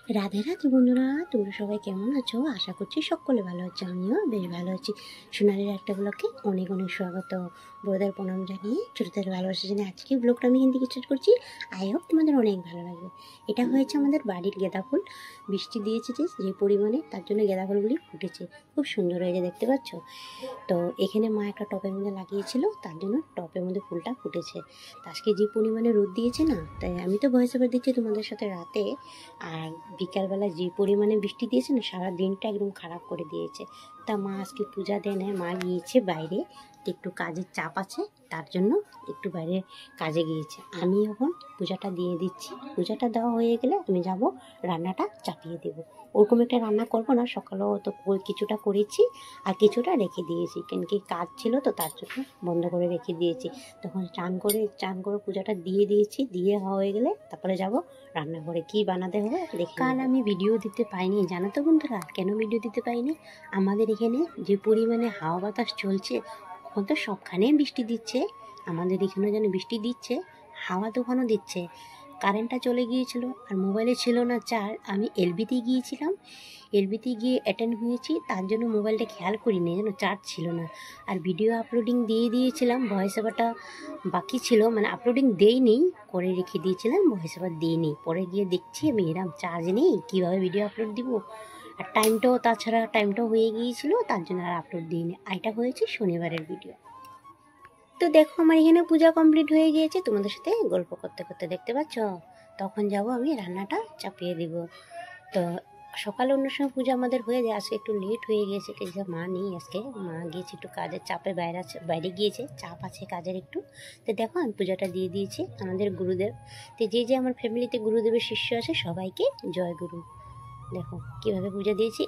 রাধে রাধে বন্ধুরা, তোমরা সবাই কেমন আছো? আশা করছি সকলে ভালো আছো। আমিও বেশ ভালো আছি। সোনালির একটা ব্লগে অনেক অনেক স্বাগত। বড়দের প্রণাম জানিয়ে ছোটদের ভালোবাসা জানিয়ে আজকে ব্লগটা আমি হিন্দি স্টার্ট করছি। আই হোপ তোমাদের অনেক ভালো লাগবে। এটা হয়েছে আমাদের বাড়ির গাঁদা ফুল। বৃষ্টি দিয়েছে যে পরিমাণে, তার জন্য গাঁদা ফুলগুলি ফুটেছে, খুব সুন্দর হয়েছে, দেখতে পাচ্ছ তো। এখানে মা একটা টবের মধ্যে লাগিয়েছিল, তার জন্য টবের মধ্যে ফুলটা ফুটেছে। তো আজকে যে পরিমাণে রোদ দিয়েছে না, তাই আমি তো ভয়েস ওভার দিচ্ছি তোমাদের সাথে রাতে। আর বিকালবেলা যে পরিমাণে বৃষ্টি দিয়েছে না, সারা দিনটা একদম খারাপ করে দিয়েছে। তা মা আজকে পূজা দেয় না, মা গিয়েছে বাইরে, একটু কাজের চাপ আছে, তার জন্য একটু বাইরে কাজে গিয়েছে। আমি এখন পূজাটা দিয়ে দিচ্ছি। পূজাটা দেওয়া হয়ে গেলে আমি যাব রান্নাটা চাপিয়ে দেবো। ওরকম একটা রান্না করবো না, সকালেও তো কিছুটা করেছি আর কিছুটা রেখে দিয়েছি, কেন কি কাজ ছিল তো, তার জন্য বন্ধ করে রেখে দিয়েছি। তখন চান করে পূজাটা দিয়ে দিয়েছি। দিয়ে হয়ে গেলে তারপরে যাব রান্নাঘরে, কি বানাতে হবে দেখে। কাল আমি ভিডিও দিতে পাইনি, জানো তো বন্ধুরা, কেন ভিডিও দিতে পাইনি? আমাদের এখানে যে পরিমাণে হাওয়া বাতাস চলছে, এখন তো সবখানেই বৃষ্টি দিচ্ছে। আমাদের এখানেও যেন বৃষ্টি দিচ্ছে, হাওয়া তুফানও দিচ্ছে। কারেন্টটা চলে গিয়েছিল আর মোবাইলে ছিল না চার্জ। আমি এলবিতে গিয়েছিলাম, এলবিতে গিয়ে অ্যাটেন্ড হয়েছি, তার জন্য মোবাইলটা খেয়াল করিনি, যেন চার্জ ছিল না। আর ভিডিও আপলোডিং দিয়ে দিয়েছিলাম, ভয়েস ওভারটা বাকি ছিল, মানে আপলোডিং দেইনি, করে রেখে দিয়েছিলাম, ভয়েস ওভার দিইনি। পরে গিয়ে দেখছি আমি এরম চার্জ নেই, কীভাবে ভিডিও আপলোড দিব। আর তাছাড়া টাইমটাও হয়ে গিয়েছিল, তার জন্য আর আপলোড দিইনি। এটা হয়েছে শনিবারের ভিডিও। তো দেখো আমার এখানে পূজা কমপ্লিট হয়ে গিয়েছে, তোমাদের সাথে গল্প করতে করতে, দেখতে পাচ্ছ। তখন যাব আমি রান্নাটা চাপিয়ে দিব। তো সকালে অন্য সময় পূজা আমাদের হয়ে যায়, আজকে একটু লেট হয়ে গিয়েছে, কিন্তু মা নেই আজকে, মা গিয়েছে একটু কাজের চাপে, বাইরে গিয়েছে, চাপ আছে কাজের একটু। তো দেখো আমি পূজাটা দিয়ে দিয়েছি আমাদের গুরুদেব। তো যে আমার ফ্যামিলিতে গুরুদেবের শিষ্য আছে, সবাইকে জয় গুরু। দেখো কীভাবে পূজা দিয়েছি,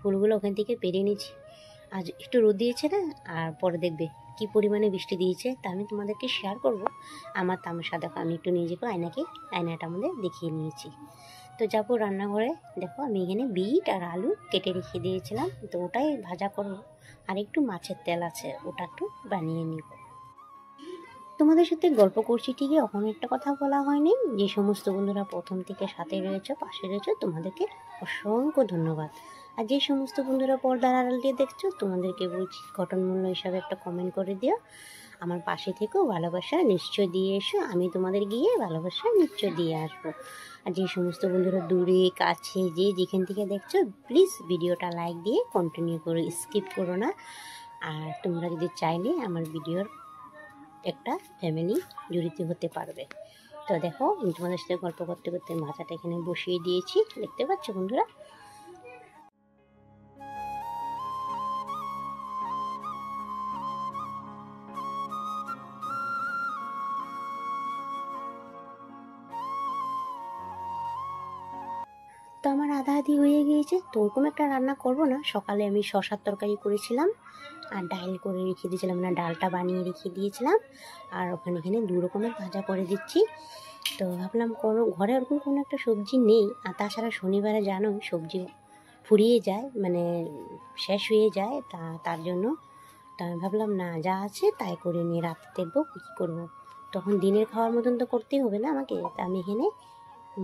ফুলগুলো ওখান থেকে পেরে নিয়েছি। আজ একটু রোদ দিয়েছে না, আর পরে দেখবে কি পরিমাণে বৃষ্টি দিয়েছে, তা আমি তোমাদেরকে শেয়ার করব। আমার তামাশা দেখো, আমি একটু নিয়ে যাবো আয়নাটা আমাদের দেখিয়ে নিয়েছি। তো যাবো রান্নাঘরে। দেখো আমি এখানে বিট আর আলু কেটে রেখে দিয়েছিলাম, তো ওটাই ভাজা করবো। আর একটু মাছের তেল আছে, ওটা একটু বানিয়ে নিব। তোমাদের সাথে গল্প করছি ঠিকই, ওখানে একটা কথা বলা হয়নি। যে সমস্ত বন্ধুরা প্রথম থেকে সাথে রয়েছে, পাশে রয়েছে, তোমাদেরকে অসংখ্য ধন্যবাদ। আর যে সমস্ত বন্ধুরা পর্দার আড়াল দিয়ে দেখছো, তোমাদেরকে বলছি গঠনমূল্য হিসাবে একটা কমেন্ট করে দিও। আমার পাশে থেকেও ভালোবাসা নিশ্চয় দিয়ে এসো, আমি তোমাদের গিয়ে ভালোবাসা নিশ্চয় দিয়ে আসবো। আর যে সমস্ত বন্ধুরা দূরে কাছে যে যেখান থেকে দেখছো, প্লিজ ভিডিওটা লাইক দিয়ে কন্টিনিউ করো, স্কিপ করো না। আর তোমরা যদি চাইলে আমার ভিডিওর একটা ফ্যামিলি জড়িত হতে পারবে। তো দেখো আমি তোমাদের সাথে গল্প করতে করতে মাথাটা এখানে বসিয়ে দিয়েছি, দেখতে পাচ্ছ বন্ধুরা। তো আমার আধা আধি হয়ে গিয়েছে। তো ওরকম একটা রান্না করবো না, সকালে আমি শশার তরকারি করেছিলাম আর ডাল করে রেখে দিয়েছিলাম, না ডালটা বানিয়ে রেখে দিয়েছিলাম। আর এখানে দু রকমের ভাজা করে দিচ্ছি। তো ভাবলাম ঘরে ওরকম কোনো একটা সবজি নেই, আর তাছাড়া শনিবারে জানো সবজি ফুরিয়ে যায়, মানে শেষ হয়ে যায়, তার জন্য তো আমি ভাবলাম না, যা আছে তাই করে নিয়ে রাতে দেখবো কী করবো। তখন দিনের খাওয়ার মতন তো করতেই হবে না আমাকে। তা আমি এখানে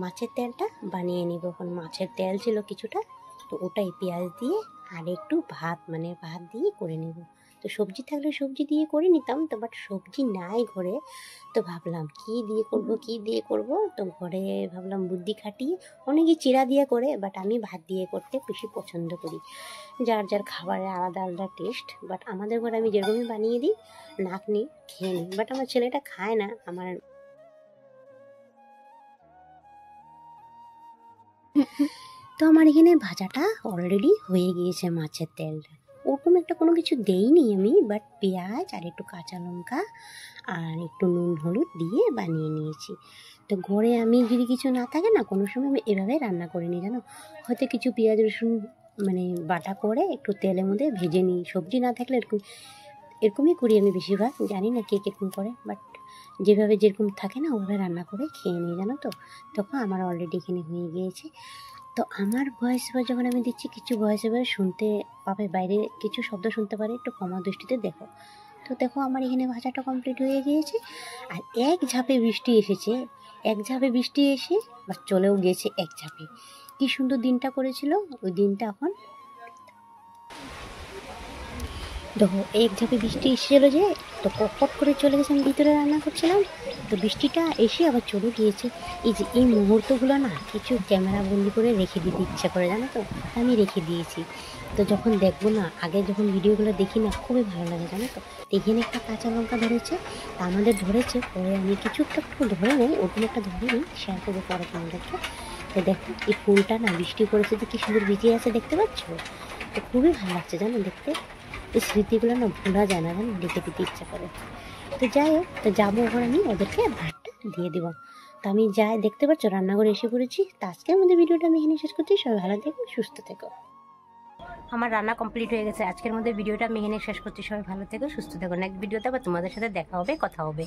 মাছের তেলটা বানিয়ে নিব। এখন মাছের তেল ছিল কিছুটা, তো ওটাই পেঁয়াজ দিয়ে আর একটু ভাত দিয়ে করে নেব। তো সবজি থাকলে সবজি দিয়ে করে নিতাম, তো বাট সবজি নাই ঘরে। তো ভাবলাম কি দিয়ে করব। তো ঘরে ভাবলাম বুদ্ধি খাটিয়ে, অনেকে চিড়া দিয়ে করে, বাট আমি ভাত দিয়ে করতে বেশি পছন্দ করি। যার যার খাবারের আলাদা আলাদা টেস্ট, বাট আমাদের ঘরে আমি যেরকমই বানিয়ে দিই, নাক নিয়ে খেয়ে নিই। বাট আমার ছেলেটা খায় না। তো আমার এখানে ভাজাটা অলরেডি হয়ে গিয়েছে, মাছের তেলটা ওরকম একটা কোনো কিছু দেইনি আমি, বাট পেঁয়াজ আর একটু কাঁচা লঙ্কা আর একটু নুন হলুদ দিয়ে বানিয়ে নিয়েছি। তো ঘরে আমি যদি কিছু না থাকে না, কোনো সময় আমি এভাবে রান্না করে নিই, জানো। হয়তো কিছু পেঁয়াজ রসুন বাটা করে একটু তেলের মধ্যে ভেজে নিই, সবজি না থাকলে এরকমই করি আমি বেশিরভাগ। জানি না কে কীরকম করে, বাট যেরকম থাকে না, ওভাবে রান্না করে খেয়ে নিই, জানো তো। তখন আমার অলরেডি এখানে হয়ে গিয়েছে। তো আমার ভয়েস ওভার যখন আমি দিচ্ছি, কিছু ভয়েস ওভার শুনতে পাবে, বাইরে কিছু শব্দ শুনতে পারে, একটু ক্ষমা দৃষ্টিতে দেখো। তো দেখো আমার এখানে ভাজাটা কমপ্লিট হয়ে গিয়েছে। আর এক ঝাঁপে বৃষ্টি এসে বা চলেও গেছে এক ঝাঁপে। কি সুন্দর দিনটা করেছিল, ওই দিনটা এখন দেখো এক ঝাঁপে বৃষ্টি এসেছিল যে, তো কটকট করে চলে গেছে, আমি ভিতরে রান্না করছিলাম, তো বৃষ্টিটা এসে আবার চলে গিয়েছে। এই যে এই মুহূর্তগুলো না কিছু ক্যামেরা বন্দি করে রেখে দিতে ইচ্ছা করে, জানো তো, আমি রেখে দিয়েছি। তো যখন দেখবো না, আগে যখন ভিডিওগুলো দেখি না খুবই ভালো লাগে, জানো তো। এখানে একটা কাঁচা লঙ্কা ধরেছে, তা আমাদের ধরেছে, পরে আমি কিছু একটা ধরে নেই, ওরকম একটা ধরে নিই, শেয়ার করবো পরে তোমাদেরকে। তো দেখো এই ফুলটা না বৃষ্টি করেছে তো কি সুন্দর ভিজে আছে, দেখতে পাচ্ছ? তো খুবই ভালো লাগছে জানো দেখতে। এই স্মৃতিগুলো না ভোলা যায় না, জানো, দেখে দিতে ইচ্ছা করে। তো যাই হোক, তো যাবো এখন আমি ওদেরকে ভাতটা দিয়ে দেবো। তো আমি যাই, দেখতে পাচ্ছ রান্নাঘরে এসে পড়েছি। তো আজকে আমাদের ভিডিওটা আমি এখানে শেষ করছি। সবাই ভালো থেকো, সুস্থ থেকো। আমার রান্না কমপ্লিট হয়ে গেছে, আজকের মধ্যে ভিডিওটা আমি এখানে শেষ করছি। সবাই ভালো থেকো, সুস্থ থেকো। নেক্সট ভিডিওতে আবার তোমাদের সাথে দেখা হবে, কথা হবে।